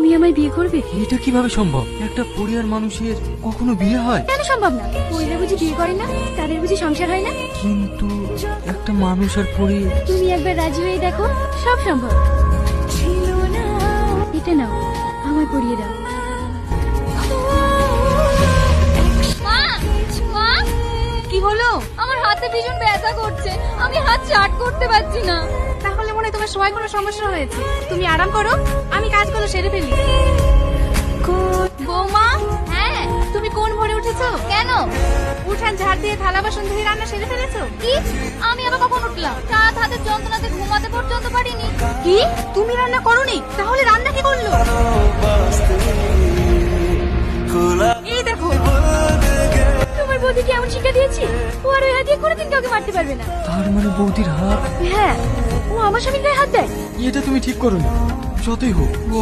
তুমি আমায় বিয়ে করবে? এটা কিভাবে সম্ভব? একটা পরিবার মানুষের কখনো বিয়ে হয়? কেন সম্ভব না? পরিরা বুঝি বিয়ে করে না? তাদের বুঝি সংসার হয় না? কিন্তু একটা মানুষ আর পরি। তুমি একবার রাজি হয়ে দেখো, সব সম্ভব। এটা নাও, আমায় পরিয়ে দাও। কি হলো? আমার হাতে ভীষণ ব্যথা করছে, আমি হাত চাট করতে পারছি না। তাহলে মনে হয় তোমার সময় কোনো সমস্যা হয়েছে। তুমি আরাম করো, আমি কাজগুলো সেরে ফেলি। বৌমা। হ্যাঁ। তুমি কোন ভোরে উঠেছো? কেন? উঠান ঝাড় দিয়ে থালা বাসন ধুয়ে রান্না সেরে ফেলেছো? কি? আমি আবার কখন উঠলাম? রাত হাতের যন্ত্রণাতে ঘুমাতে পর্যন্ত পারিনি। কি? তুমি রান্না করোনি? তাহলে রান্না কে করলো? এই দেখো, তোমার বৌদিকে এমন শিক্ষা দিয়েছি, ও আর ওই হাত দিয়ে কোনোদিন কাউকে মারতে পারবে না। তার মানে বৌদির হাত। হ্যাঁ, ও আমার স্বামীর গায়ে হাত দেয়। এটা তুমি ঠিক করো না। যতই হোক ও